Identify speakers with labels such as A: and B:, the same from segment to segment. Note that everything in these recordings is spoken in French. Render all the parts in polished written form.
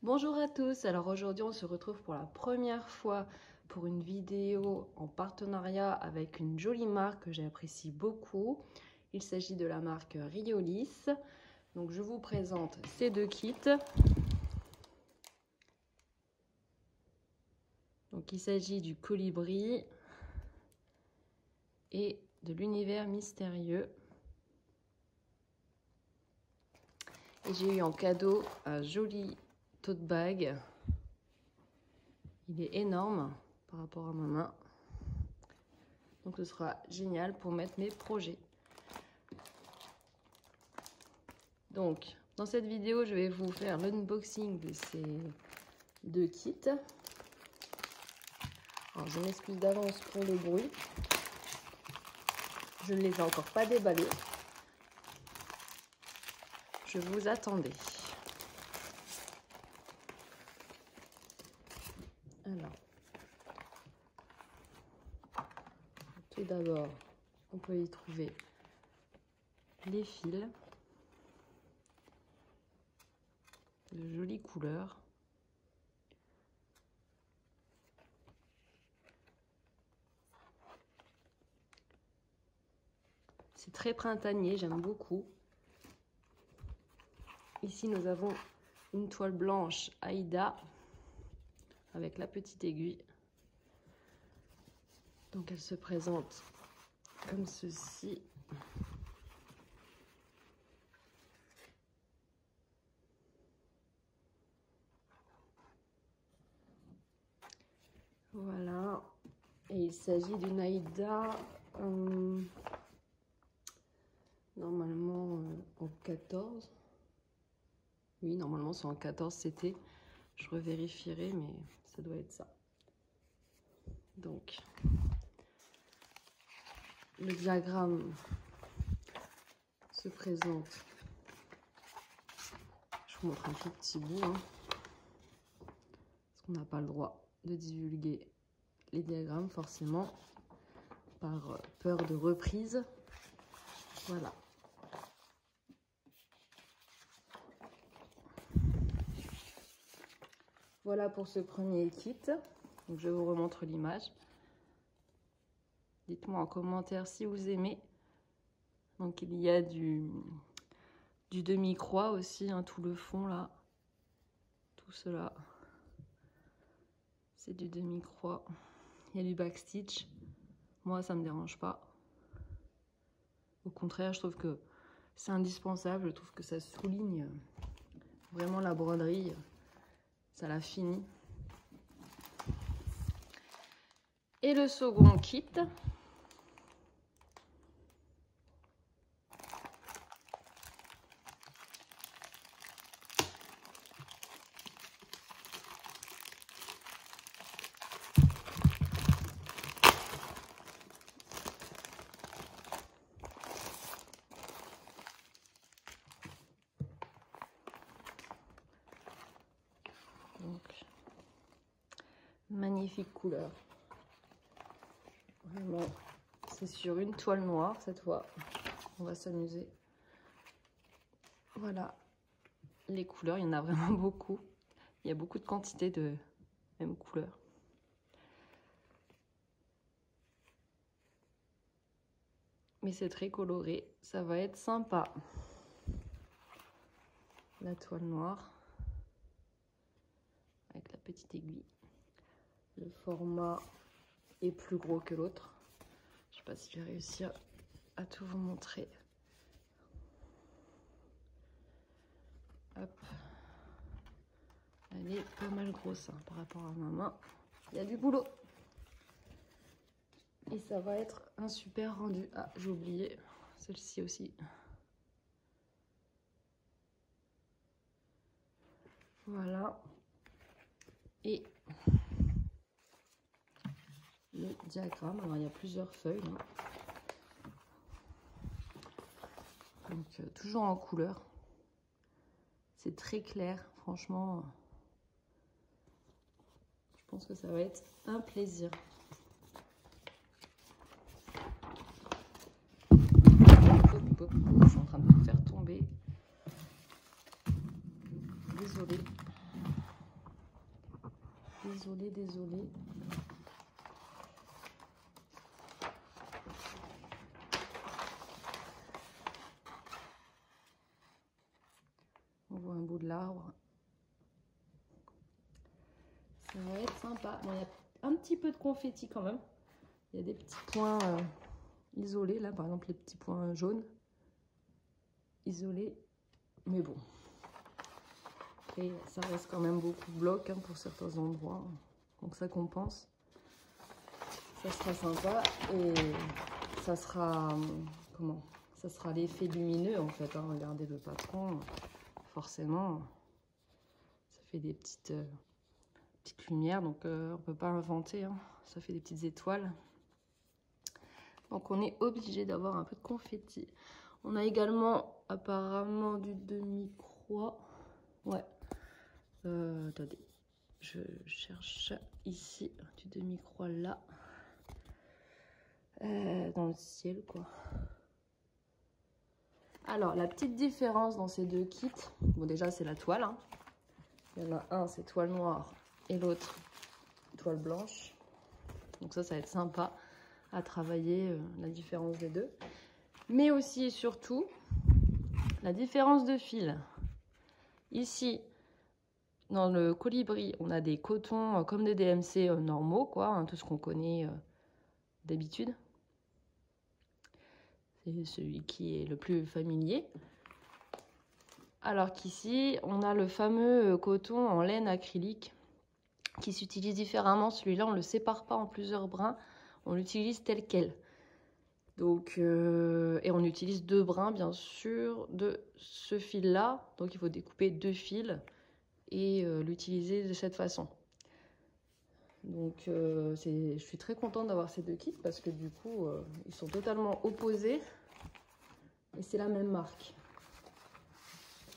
A: Bonjour à tous, alors aujourd'hui on se retrouve pour la première fois pour une vidéo en partenariat avec une jolie marque que j'apprécie beaucoup. Il s'agit de la marque Riolis. Donc je vous présente ces deux kits. Donc il s'agit du colibri et de l'univers mystérieux. Et j'ai eu en cadeau un joli tote bag. Il est énorme par rapport à ma main. Donc ce sera génial pour mettre mes projets. Donc dans cette vidéo, je vais vous faire l'unboxing de ces deux kits. Alors je m'excuse d'avance pour le bruit. Je ne les ai encore pas déballés. Je vous attendais. Alors, tout d'abord, on peut y trouver les fils de jolies couleurs. C'est très printanier, j'aime beaucoup. Ici, nous avons une toile blanche Aïda avec la petite aiguille. Donc, elle se présente comme ceci. Voilà. Et il s'agit d'une Aïda normalement en 14. Oui, normalement c'est en 14 c'était. Je revérifierai, mais ça doit être ça. Donc, le diagramme se présente. Je vous montre un tout petit bout, hein, parce qu'on n'a pas le droit de divulguer les diagrammes forcément, par peur de reprise. Voilà. Voilà pour ce premier kit. Donc je vous remontre l'image. Dites-moi en commentaire si vous aimez. Donc il y a du demi-croix aussi, hein, tout le fond là. Tout cela, c'est du demi-croix. Il y a du backstitch. Moi, ça me dérange pas. Au contraire, je trouve que c'est indispensable. Je trouve que ça souligne vraiment la broderie. Ça la finit. Et le second kit. Donc, magnifique couleur. Vraiment, c'est sur une toile noire cette fois. On va s'amuser. Voilà les couleurs, il y en a vraiment beaucoup. Il y a beaucoup de quantité de même couleurs. Mais c'est très coloré, ça va être sympa. La toile noire avec la petite aiguille. Le format est plus gros que l'autre. Je ne sais pas si je vais réussir à tout vous montrer. Hop. Elle est pas mal grosse, hein, par rapport à ma main. Il y a du boulot. Et ça va être un super rendu. Ah, j'ai oublié celle-ci aussi. Voilà. Et le diagramme. Alors, il y a plusieurs feuilles. Hein. Donc, toujours en couleur. C'est très clair, franchement. Je pense que ça va être un plaisir. Je suis en train de tout faire tomber. Désolée. Désolée, désolée. On voit un bout de l'arbre. Ça va être sympa. Bon, il y a un petit peu de confetti quand même. Il y a des petits points isolés, là, par exemple, les petits points jaunes. Isolés. Mais bon. Et ça reste quand même beaucoup de blocs hein, pour certains endroits. Donc ça compense. Ça sera sympa. Et ça sera... Comment? Ça sera l'effet lumineux, en fait. Hein. Regardez le patron. Forcément, ça fait des petites lumières. Donc on ne peut pas inventer. Hein. Ça fait des petites étoiles. Donc on est obligé d'avoir un peu de confetti. On a également apparemment du demi-croix. Ouais. Attendez. Je cherche ici du demi-croix là. Dans le ciel quoi. Alors la petite différence dans ces deux kits. Bon déjà c'est la toile. Hein. Il y en a un c'est toile noire et l'autre toile blanche. Donc ça va être sympa à travailler la différence des deux. Mais aussi et surtout, la différence de fil. Ici, dans le colibri, on a des cotons comme des DMC normaux, quoi, hein, tout ce qu'on connaît d'habitude. C'est celui qui est le plus familier. Alors qu'ici, on a le fameux coton en laine acrylique qui s'utilise différemment. Celui-là, on ne le sépare pas en plusieurs brins. On l'utilise tel quel. Donc, et on utilise 2 brins, bien sûr, de ce fil-là. Donc, il faut découper 2 fils et l'utiliser de cette façon. Donc, je suis très contente d'avoir ces 2 kits parce que du coup, ils sont totalement opposés. Et c'est la même marque.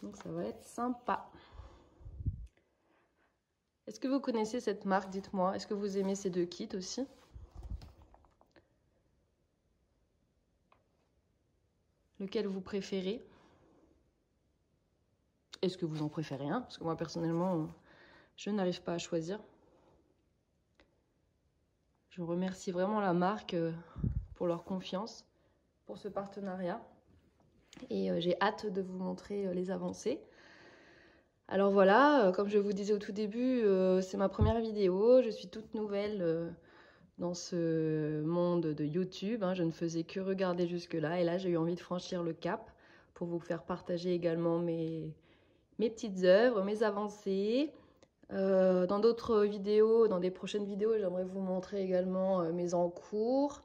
A: Donc, ça va être sympa. Est-ce que vous connaissez cette marque? Dites-moi. Est-ce que vous aimez ces 2 kits aussi? Lequel vous préférez? Est-ce que vous en préférez un? Parce que moi, personnellement, je n'arrive pas à choisir. Je remercie vraiment la marque pour leur confiance, pour ce partenariat. Et j'ai hâte de vous montrer les avancées. Alors voilà, comme je vous disais au tout début, c'est ma première vidéo. Je suis toute nouvelle dans ce monde de YouTube. Hein. Je ne faisais que regarder jusque-là. Et là, j'ai eu envie de franchir le cap pour vous faire partager également mes petites œuvres, mes avancées. Dans d'autres vidéos, dans des prochaines vidéos, j'aimerais vous montrer également mes encours.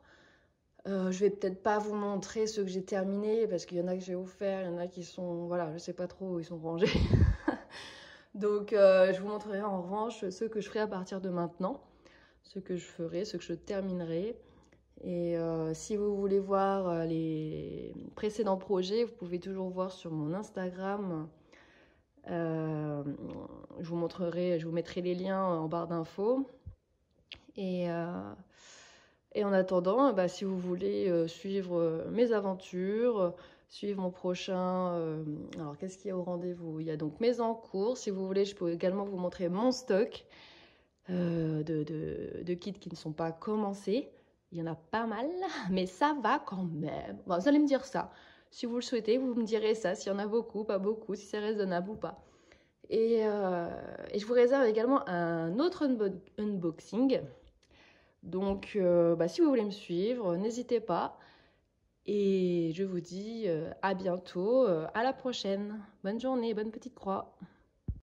A: Je vais peut-être pas vous montrer ceux que j'ai terminés parce qu'il y en a que j'ai offert, il y en a qui sont, voilà, je sais pas trop où ils sont rangés. Donc je vous montrerai en revanche ceux que je ferai à partir de maintenant, ceux que je ferai, ceux que je terminerai. Et si vous voulez voir les précédents projets, vous pouvez toujours voir sur mon Instagram. Je vous montrerai, je vous mettrai les liens en barre d'infos. Et en attendant, bah, si vous voulez suivre mes aventures, suivre mon prochain... alors, qu'est-ce qu'il y a au rendez-vous? Il y a donc mes encours. Si vous voulez, je peux également vous montrer mon stock de kits qui ne sont pas commencés. Il y en a pas mal, mais ça va quand même. Bon, vous allez me dire ça. Si vous le souhaitez, vous me direz ça. S'il y en a beaucoup, pas beaucoup, si c'est raisonnable ou pas. Et je vous réserve également un autre unboxing. Donc, bah, si vous voulez me suivre, n'hésitez pas. Et je vous dis à bientôt, à la prochaine. Bonne journée, bonne petite croix.